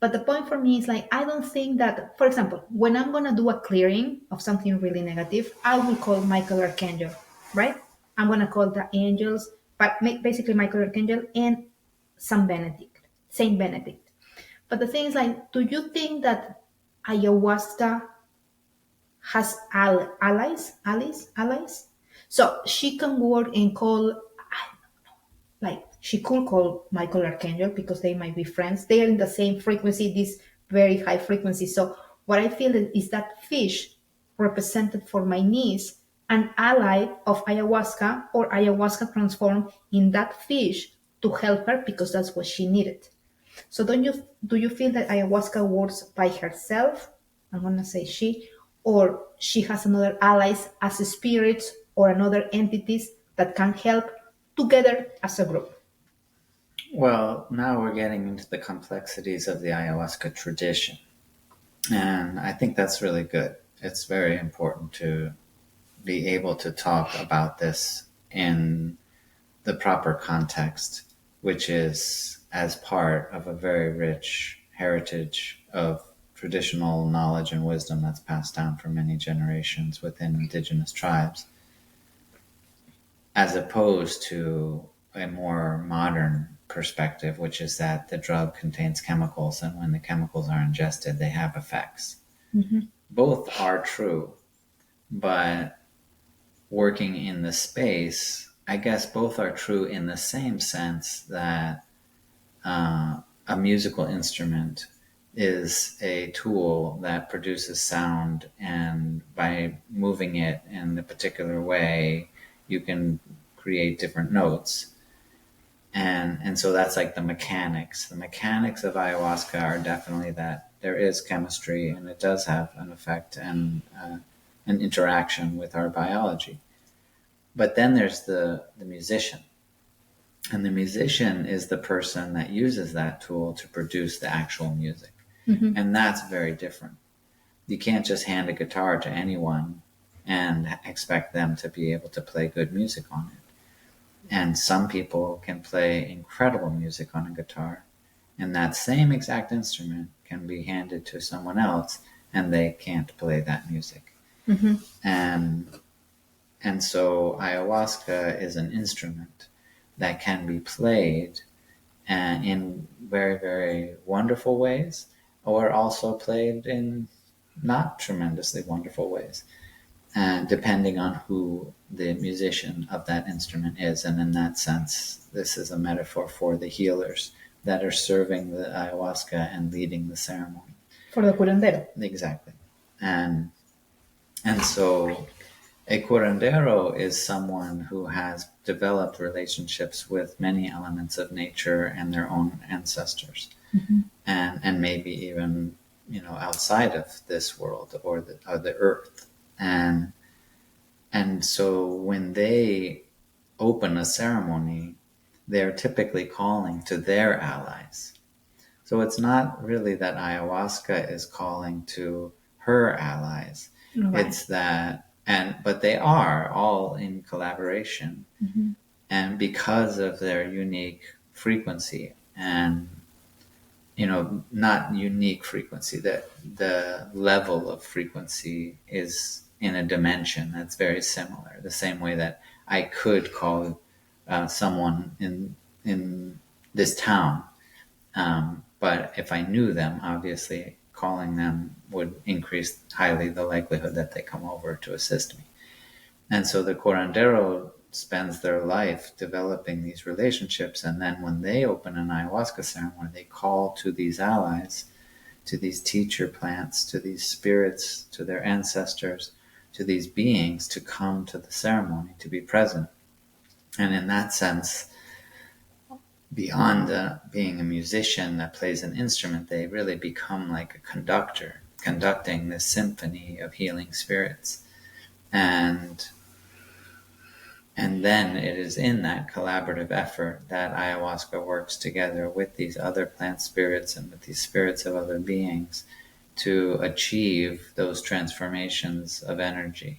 But the point for me is like, I don't think that, for example, when I'm going to do a clearing of something really negative, I will call Michael Archangel, right? I'm going to call the angels, but basically Michael Archangel and Saint Benedict. But the thing is like, do you think that ayahuasca has allies? So she can work and call, like she could call Michael Archangel because they might be friends. They are in the same frequency, this very high frequency. So what I feel is that fish represented for my niece an ally of ayahuasca, or ayahuasca transformed in that fish to help her because that's what she needed. So don't you do you feel that ayahuasca works by herself? I'm gonna say she, or she has another allies as spirits or another entities that can help together as a group. Well, now we're getting into the complexities of the ayahuasca tradition. And I think that's really good. It's very important to be able to talk about this in the proper context, which is as part of a very rich heritage of traditional knowledge and wisdom that's passed down for many generations within indigenous tribes, as opposed to a more modern perspective, which is that the drug contains chemicals, and when the chemicals are ingested, they have effects. Mm-hmm. Both are true, but working in the space, I guess both are true in the same sense that a musical instrument is a tool that produces sound, and by moving it in a particular way, you can create different notes. And so that's like the mechanics. The mechanics of ayahuasca are definitely that there is chemistry and it does have an effect and an interaction with our biology. But then there's the musician. And the musician is the person that uses that tool to produce the actual music. Mm-hmm. And that's very different. You can't just hand a guitar to anyone and expect them to be able to play good music on it. And some people can play incredible music on a guitar, and that same exact instrument can be handed to someone else and they can't play that music. Mm-hmm. And so ayahuasca is an instrument that can be played in very, very wonderful ways, or also played in not tremendously wonderful ways, depending on who the musician of that instrument is. And in that sense, this is a metaphor for the healers that are serving the ayahuasca and leading the ceremony. For the curandero. Exactly. And so a curandero is someone who has developed relationships with many elements of nature and their own ancestors, Mm-hmm. and maybe even outside of this world or the earth. And so when they open a ceremony, they're typically calling to their allies. So it's not really that ayahuasca is calling to her allies. Right. It's that, but they are all in collaboration. Mm-hmm. And because of their unique frequency, and not unique frequency, that the level of frequency is in a dimension that's very similar. The same way that I could call someone in this town, but if I knew them, obviously calling them would increase highly the likelihood that they come over to assist me. And so the curandero spends their life developing these relationships, and then when they open an ayahuasca ceremony, they call to these allies, to these teacher plants, to these spirits, to their ancestors, to these beings to come to the ceremony, to be present. And in that sense, beyond being a musician that plays an instrument, they really become like a conductor, conducting this symphony of healing spirits. And then it is in that collaborative effort that ayahuasca works together with these other plant spirits and with these spirits of other beings to achieve those transformations of energy.